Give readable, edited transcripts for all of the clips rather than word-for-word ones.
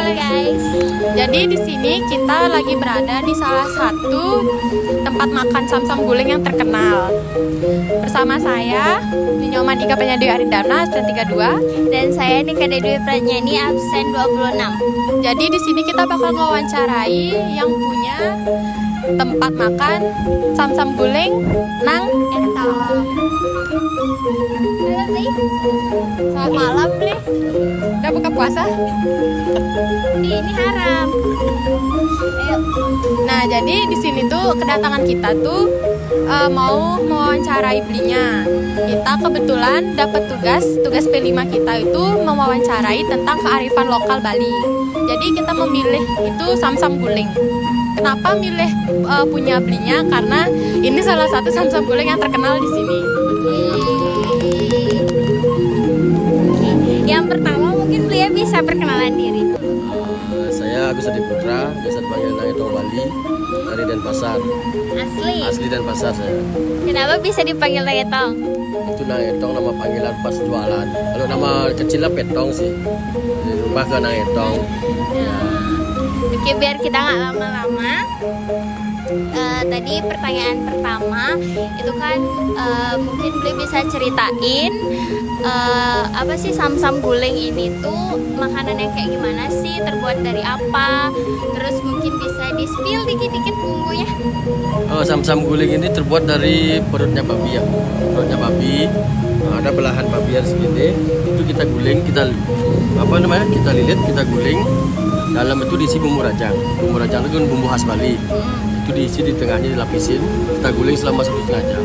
Halo guys. Jadi di sini kita lagi berada di salah satu tempat makan samsam guling yang terkenal. Bersama saya Nyoman Ika Penyadewi Arindana absen 32 dan saya Nika Dewi Pranjani absen 26. Jadi di sini kita bakal ngewawancarai yang punya tempat makan samsam guling nang Entong. Selamat malam, Bli. Udah buka puasa? Ini haram. Ayo. Nah, jadi di sini tuh kedatangan kita tuh mau mewawancarai Blinya. Kita kebetulan dapat tugas P5 kita itu mewawancarai tentang kearifan lokal Bali. Jadi kita memilih itu samsam guling. Kenapa milih punya Blinya? Karena ini salah satu samsam guling yang terkenal di sini. Yang pertama mungkin Blia bisa perkenalan diri. Saya Agus Adi Putra, biasa dipanggil Nang Etong Bali, dari Denpasar. Asli Denpasar saya. Kenapa bisa dipanggil Etong? Itu Nang Etong nama panggilan pas jualan. Kalau nama kecilnya Petong sih. Dari rumah ke Nang Etong. Oke, biar kita nggak lama-lama. Tadi pertanyaan pertama itu kan mungkin Beli bisa ceritain apa sih samsam guling ini tuh makanan yang kayak gimana sih, terbuat dari apa, terus mungkin bisa di-spill dikit-dikit bumbunya. Oh, samsam guling ini terbuat dari perutnya babi ya. Perutnya babi, ada belahan babi yang segini. Itu kita guling, kita kita lilit, kita guling. Dalam itu diisi bumbu rajang. Bumbu rajang itu kan bumbu khas Bali. Itu diisi di tengahnya, dilapisin. Kita guling selama 1,5 jam.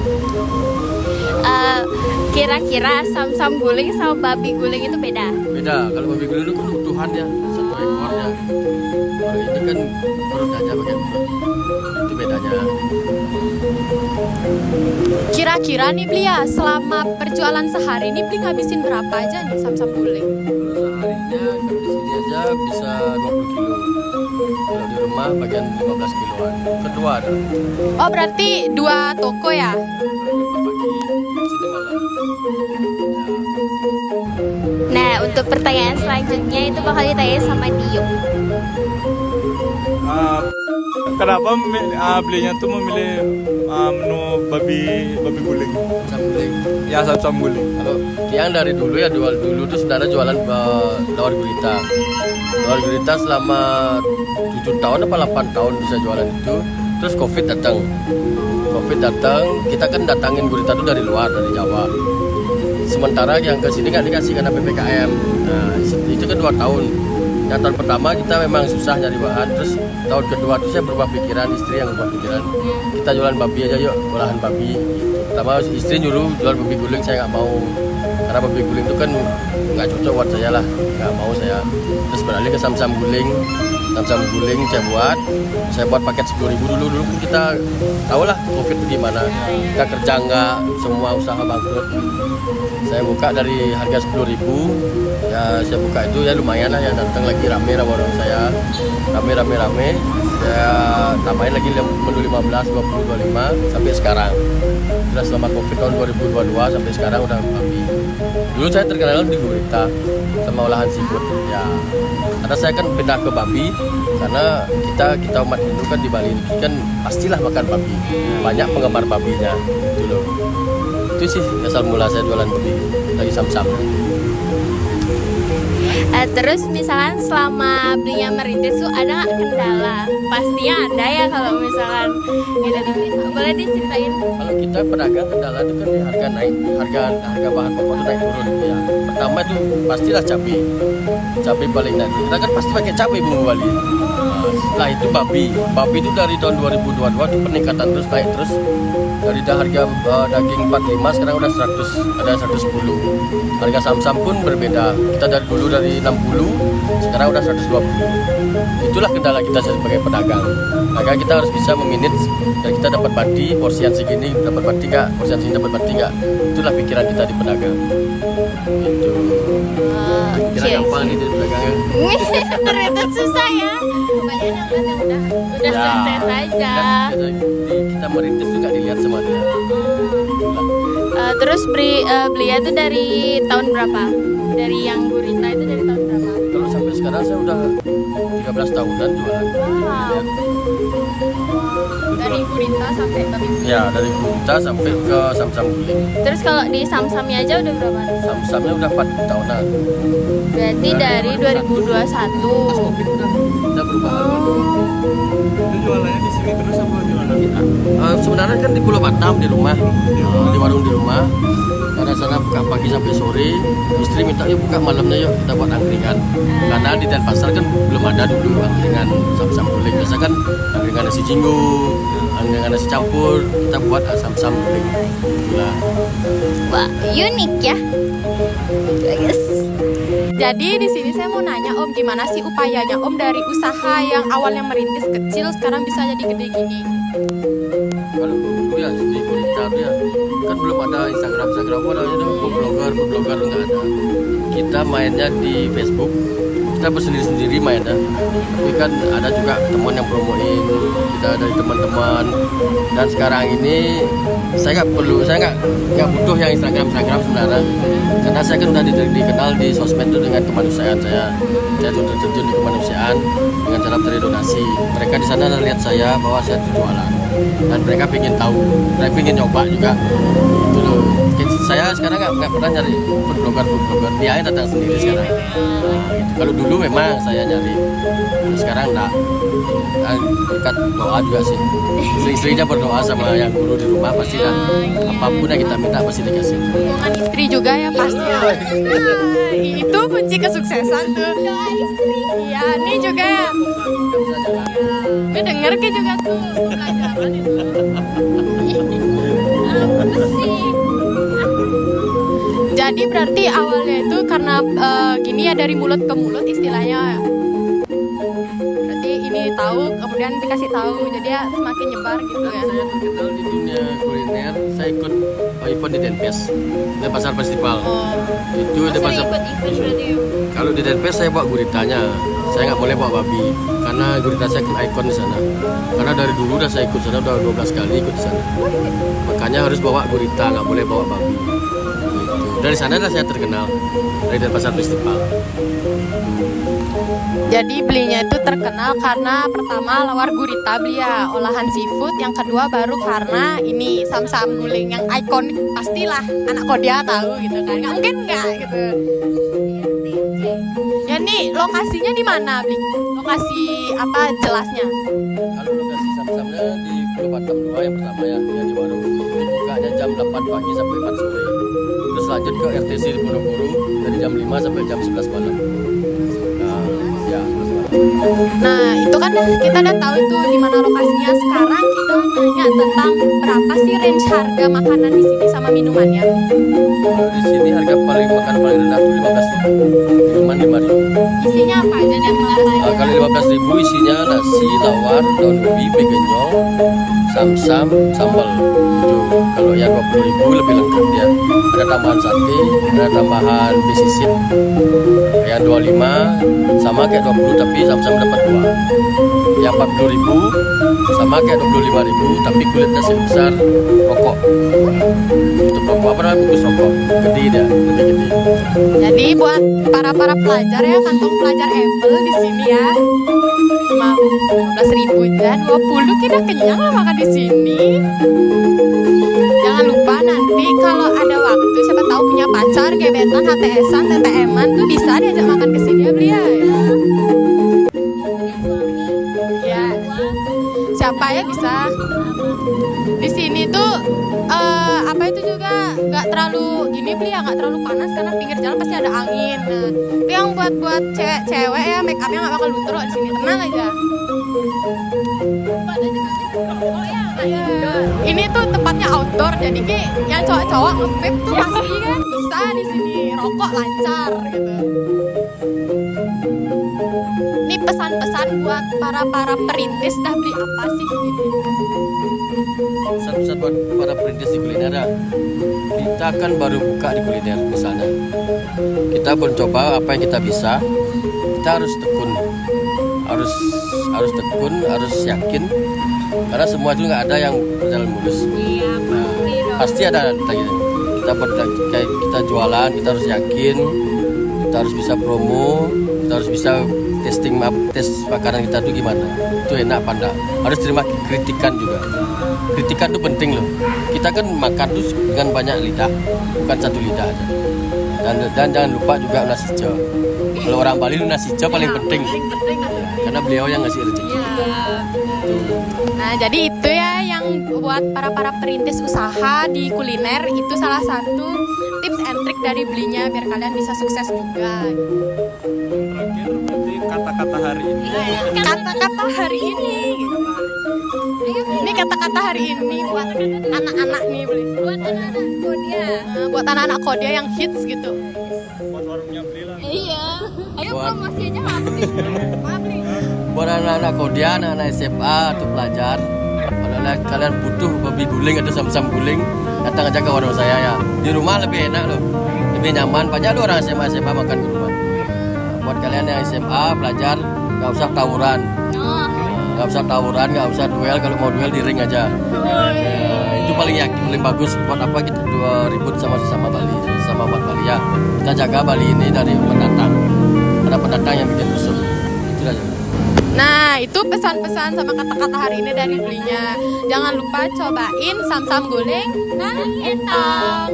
Kira-kira samsam guling sama babi guling itu beda? Beda. Kalau babi guling itu kan utuhan ya, satu ekornya. Kalau ini kan perut aja bagian perut. Itu bedanya. Kira-kira nih Bli ya, selama perjualan sehari ini Bli ngabisin berapa aja nih samsam guling? Seharinya kalau di sini aja bisa 20 kilo. Kalau di rumah bagian 15 kiloan. Kedua ada. Oh, berarti 2 toko ya? Pagi, di sini malam. Nah, untuk pertanyaan selanjutnya itu bakal ditanya sama Dio. Kenapa belinya tuh memilih menu babi guling? Samsam guling. Ya, samsam guling. Kalau yang dari dulu ya jual dulu tuh sebenarnya jualan lawar gurita. Lawar gurita selama 7 tahun apa 8 tahun bisa jualan itu. Terus Covid datang, kita kan datangin gurita itu dari luar, dari Jawa. Sementara yang ke sini nggak dikasih karena PPKM. Nah, itu kan 2 tahun. Yang tahun pertama kita memang susah nyari bahan, terus tahun kedua tuh saya berubah pikiran, istri yang berubah pikiran. Kita jualan babi aja yuk, olahan babi. Pertama istri nyuruh jual babi guling, saya nggak mau. Karena babi guling itu kan nggak cocok buat saya lah, nggak mau saya. Terus beralih ke samsam guling saya buat paket 10.000 dulu kan kita tahu lah Covid itu gimana. Kita kerja nggak, semua usaha bangkrut. Saya buka dari harga 10.000, ya saya buka itu ya lumayan lah, ya datang lagi rame warung saya, rame. Saya tambahin lagi menu 15, 20, 25 sampai sekarang. Sudah selama Covid tahun 2022 sampai sekarang udah babi. Dulu saya terkenal di gurita sama olahan seafood ya. Karena saya kan pindah ke babi karena kita umat Hindu kan di Bali ini kan pastilah makan babi. Banyak penggemar babinya gitu loh. Itu sih asal mula saya jualan babi dari samsam. Terus misalkan selama Belinya merintis tuh ada nggak kendala? Pastinya ada ya kalau misalkan gitu. Boleh diceritain? Kalau kita pedagang kendala itu kan harga naik, harga bahan pokok itu naik turun ya. Pertama itu pastilah cabai paling naik. Kita kan pasti pakai cabai bumbu Bali. Setelah itu babi itu dari tahun 2022 itu peningkatan terus naik terus. Dari harga daging 45 sekarang udah 100, ada 110. Harga samsam pun berbeda. Kita dari dulu dari 60, sekarang udah 120. Itulah kendala kita sebagai pedagang. Maka kita harus bisa meminit dan kita dapat bati porsian segini, dapat bati nggak, porsian segini dapat bati nggak. Itulah pikiran kita di pedagang. Itu. Kira gampang nih di pedagangnya. Ternyata susah ya. Banyak yang udah sukses saja. Kita merintis juga dilihat sama dia. Terus Blia tuh dari tahun berapa? Dari yang gurita itu dari tahun berapa? Kalau sampai sekarang saya udah 15 tahunan jualan. Wow. Dari gurita sampai babi guling. Ya, dari gurita sampai ke sam-sam guling. Terus kalau di samsamnya aja udah berapa? Sam-samnya udah 4 tahunan. Berarti dari 2021. Covid udah berubah. Itu jualannya di sini terus apa di mana? Sebenarnya kan di Pulau Batam di rumah, di warung di rumah. Karena sana buka pagi sampai sore, istri minta yuk buka malamnya yuk kita buat angkringan. Karena di Denpasar kan belum ada dulu angkringan sam-sam guling. Biasa kan angkringan nasi jinggo, angkringan nasi campur, kita buat sam-sam guling. Itulah. Wah, unik ya. Yes. Jadi di sini saya mau nanya Om, gimana sih upayanya Om dari usaha yang awalnya merintis kecil sekarang bisa jadi gede gini? Kalau dulu ya di gurita tuh ya kan belum ada Instagram apa namanya tuh food blogger nggak ada. Kita mainnya di Facebook, kita bersendiri-sendiri mainnya. Tapi kan ada juga teman yang promoin, kita dari teman-teman. Dan sekarang ini saya nggak butuh yang Instagram sebenarnya. Karena saya kan udah dikenal di sosmed itu dengan kemanusiaan saya. Saya sudah terjun di kemanusiaan dengan cara mencari donasi. Mereka di sana lihat saya bahwa saya tuh jualan. Dan mereka pengen tahu, mereka pengen nyoba juga. Itu loh. Saya sekarang nggak pernah nyari food blogger, dia yang datang sendiri sekarang. Gitu. Kalau dulu memang saya nyari, sekarang enggak. Berkat doa juga sih. Sering-seringnya berdoa sama yang guru di rumah pasti dah. Apapun yang kita minta pasti dikasih. Dukungan istri juga ya pasti. Nah, itu kunci kesuksesan tuh. Iya, ini juga. Ini denger ke juga tuh pelajaran itu. Apa sih? Jadi berarti awalnya itu karena gini ya dari mulut ke mulut istilahnya. Berarti ini tahu kemudian dikasih tahu jadi ya semakin nyebar gitu ya. Saya terkenal di dunia kuliner, saya ikut event di Denpasar Festival. Itu Denpasar. Ikut event berarti ya? Kalau di Denpasar saya bawa guritanya, saya nggak boleh bawa babi karena gurita saya kan ikon di sana. Karena dari dulu udah saya ikut sana, udah 12 kali ikut di sana. Makanya harus bawa gurita, nggak boleh bawa babi. Gitu. Dari sana dah saya terkenal dari Denpasar Festival. Jadi belinya itu terkenal karena pertama lawar gurita beli ya olahan seafood, yang kedua baru karena ini sam-sam guling yang ikonik pastilah anak Kodia tahu gitu kan, nggak mungkin nggak gitu. Ya nih lokasinya di mana beli? Lokasi apa jelasnya? Kalau lokasi sam-samnya di Pulau Batam 2 yang pertama ya, yang di warung. Itu bukanya jam 8 pagi sampai 4 sore. Terus lanjut ke RTC di Ponorogo dari jam 5 sampai jam 11 malam. Ya. Nah itu kan kita udah tahu itu di mana lokasinya. Sekarang kita nanya tentang berapa sih range harga makanan di sini sama minumannya? Kalau di sini harga makanan paling rendah tuh 15.000. Minuman 5.000. Isinya apa aja dan apa? Kali 15.000 isinya nasi, lawar, daun ubi, begenyol, sam-sam, sambal. Itu kalau yang 20.000 lebih lengkap dia. Ada tambahan sate, ada tambahan besisit. Yang 25 sama kayak 20 tapi sam-sam dapat 2. Yang 40.000 sama kayak 25.000 tapi kulitnya sebesar rokok. Itu rokok apa namanya, bungkus rokok. Gede dia, lebih gede. Jadi buat para pelajar ya, kantong pelajar Apple di sini ya. 15.000 aja, 20 kita kenyang lah makan di sini. Jangan lupa nanti kalau ada waktu siapa tahu punya pacar, gebetan, HTS-an, TTM-an tuh bisa diajak makan ke sini ya beli ya. Ya. Siapa ya bisa. Di sini tuh apa itu juga nggak terlalu gini beli ya, nggak terlalu panas karena pinggir jalan pasti ada angin. Nah, itu yang buat cewek ya make upnya nggak bakal luntur loh di sini, tenang aja. Iya. Ini tuh tempatnya outdoor jadi ki yang cowok-cowok nge-vape tuh pasti kan bisa di sini, rokok lancar gitu. Ini pesan-pesan buat para perintis dah beli apa sih gitu. Pesan-pesan buat para perintis di kuliner ya. Kita kan baru buka di kuliner misalnya. Kita mencoba apa yang kita bisa. Kita harus tekun. Harus tekun, harus yakin. Karena semua itu nggak ada yang berjalan mulus. Pasti ada lagi. Kita jualan, kita harus yakin. kita harus bisa promo, kita harus bisa tes makanan kita tuh gimana, itu enak apa enggak. Harus terima kritikan juga. Kritikan tuh penting loh. Kita kan makan tuh dengan banyak lidah, bukan satu lidah aja. Dan jangan lupa juga nasi hijau. Kalau orang Bali nasi hijau paling penting, karena beliau yang ngasih rezeki. Nah, jadi itu ya yang buat para perintis usaha di kuliner, itu salah satu tips and trick dari belinya biar kalian bisa sukses juga. Terakhir berarti kata-kata hari ini. Kata-kata hari ini. Ini kata-kata hari ini buat anak-anak nih, Beli. Buat anak-anak Kodia. Buat anak-anak Kodia yang hits gitu. Buat warungnya beli lah. Iya. Ayo Buat- promosi aja Mabli. Buat anak-anak Kodia, anak-anak SMA atau pelajar, kalau kalian butuh babi guling atau sam-sam guling, datang aja ke warung saya ya. Di rumah lebih enak loh, lebih nyaman. Banyak tuh orang SMA makan di rumah. Buat kalian yang SMA pelajar, nggak usah tawuran, Oh. nggak usah tawuran, nggak usah duel. Kalau mau duel di ring aja. Itu paling yakin, paling bagus. Buat apa kita ribut sama sesama Bali, sama umat Bali ya. Kita jaga Bali ini dari pendatang. Ada pendatang yang bikin rusuh. Itu aja. Nah, itu pesan-pesan sama kata-kata hari ini dari belinya. Jangan lupa cobain sam-sam guling dan entong.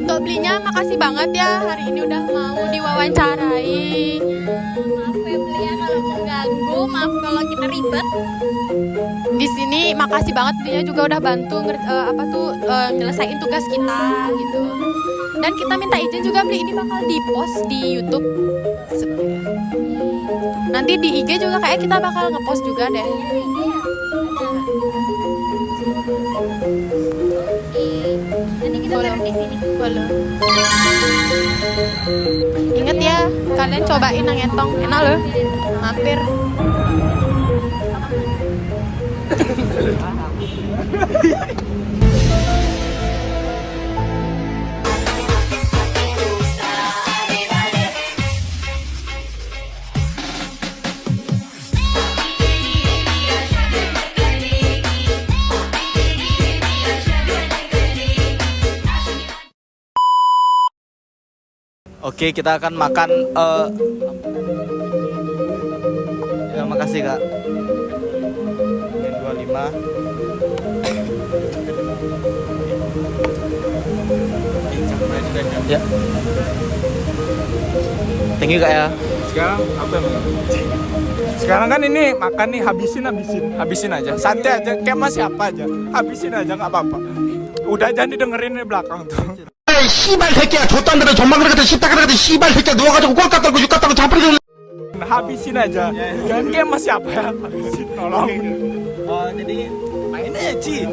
Untuk belinya makasih banget ya, hari ini udah mau diwawancarai. Maaf ya Bli ya kalau mengganggu, maaf kalau kita ribet. Di sini makasih banget belinya juga udah bantu nyelesain tugas kita gitu. Dan kita minta izin juga beli ini bakal di-post di YouTube. Nanti di IG juga kayak kita bakal ngepost juga deh. Nanti kita Boleh. taruh di sini. Boleh. Ingat ya, kalian cobain yang entong, enak loh. Mampir. Oke, kita akan makan. Ya, makasih Kak. Yang 25. Ya. Thank you Kak ya. Sekarang apa yang sekarang kan ini makan nih, habisin aja, santai aja, kayak masih apa aja, habisin aja nggak apa-apa. Udah jangan didengerin di belakang tuh. 씨발 새끼야 좆단들은 존망들 같은 씨따가리 같은 씨발 새끼야 누워가지고 꼴 깎고 육 깎고 잡으려고 Habisin aja, jangan kayak masih apa ya, habisin, tolong. Jadi mainnya Ci.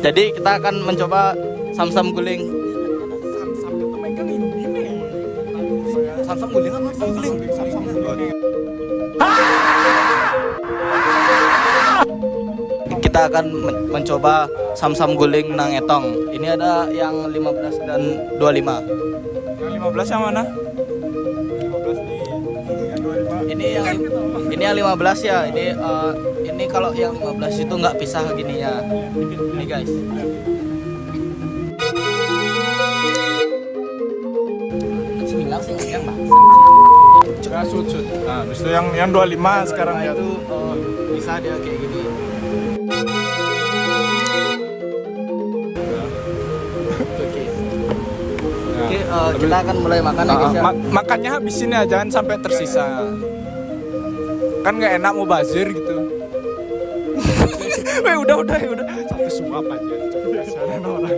Jadi kita akan mencoba sam-sam guling. Sampai tuh megang ini nih. Sam-sam guling apa? Sam guling. Kita akan mencoba sam-sam guling nang etong. Ini ada yang 15 dan 25. Yang 15 yang mana? 15 nih, yang 25. Ini yang 15 ya. Ini kalau yang 15 itu nggak pisah gini ya. Ini guys. Langsung yang Ya, sud. Nah, habis itu yang 25 sekarang ya. itu bisa dia kayak gini. Oke, kita akan mulai makan ya guys ya. Makannya habisin ya, jangan sampai tersisa. Kan nggak enak mau bazir gitu. Weh, udah. Sampai suap aja. Kasihan orang.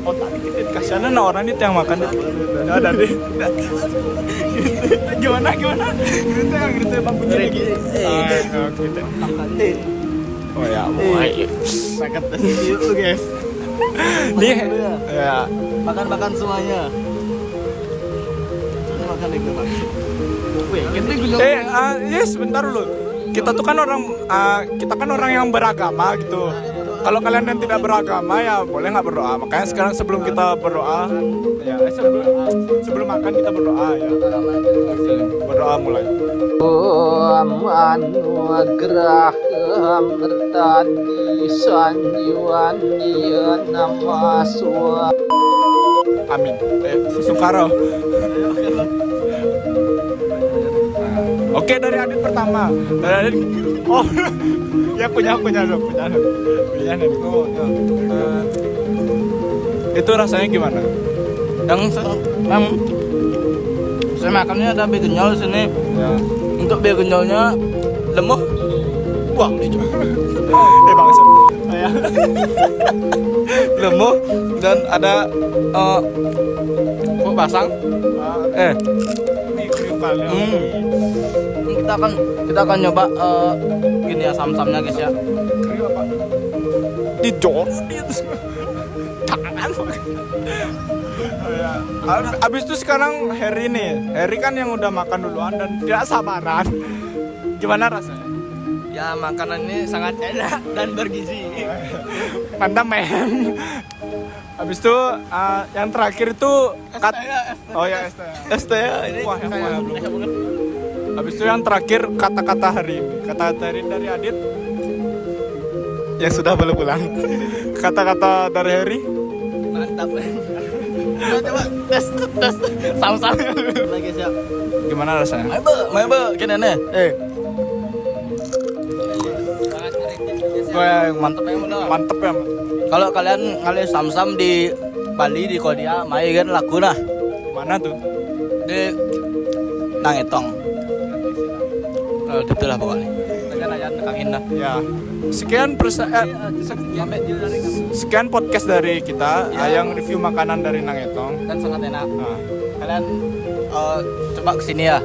Oh, tadi kita kasihan orang itu yang makan. Ya, tadi. Gimana? Gitu bangkunya gitu. Oh ya, mulai. Paket dulu guys. Nih, ya. Makan semuanya. Ini makan deh gue. Wih, sebentar dulu. Kita tuh kan orang yang beragama gitu. kalau kalian yang tidak beragama ya boleh nggak berdoa. Makanya sekarang sebelum kita berdoa, ya sebelum makan kita berdoa ya. Oke, berdoa mulai. Anugraham bertadi sanjiwan namaswa. Amin. Sukaro. Oke, dari Adit pertama. Dari Adit. Oh, ya punya dong. Itu rasanya gimana? Yang saya makannya ada begenyol di sini. Ya. Untuk begenyolnya lemah. Wah, dijual. Bangsa. Ya. Lemah dan ada kok pasang. Ini kriuk kali. Kita akan nyoba gini ya sam-samnya guys ya. Kriuk apa? Dijor. Tangan. Ya. Abis itu sekarang Harry nih. Harry kan yang udah makan duluan dan tidak sabaran. Gimana rasanya? Ya makanan ini sangat enak dan bergizi. Mantap men. Habis itu yang terakhir itu oh ya ST ya ini wah yang belum. Habis itu yang terakhir kata-kata hari ini. Kata-kata hari ini dari Adit yang sudah boleh pulang. Kata-kata dari Harry Mantap. Coba tes sam-sam lagi siap. gimana rasanya? Ayo be, gini nih. Mantap ya mudah. Mantep ya. Kalau kalian ngalih sam-sam di Bali di Kodia, mai kan laku nah Mana tuh? di Nangetong. Itulah pokoknya. Kita aja nekangin dah. Ya. Sekian podcast dari kita yang review makanan dari Nangetong. Dan sangat enak. Nah, Kalian coba kesini ya.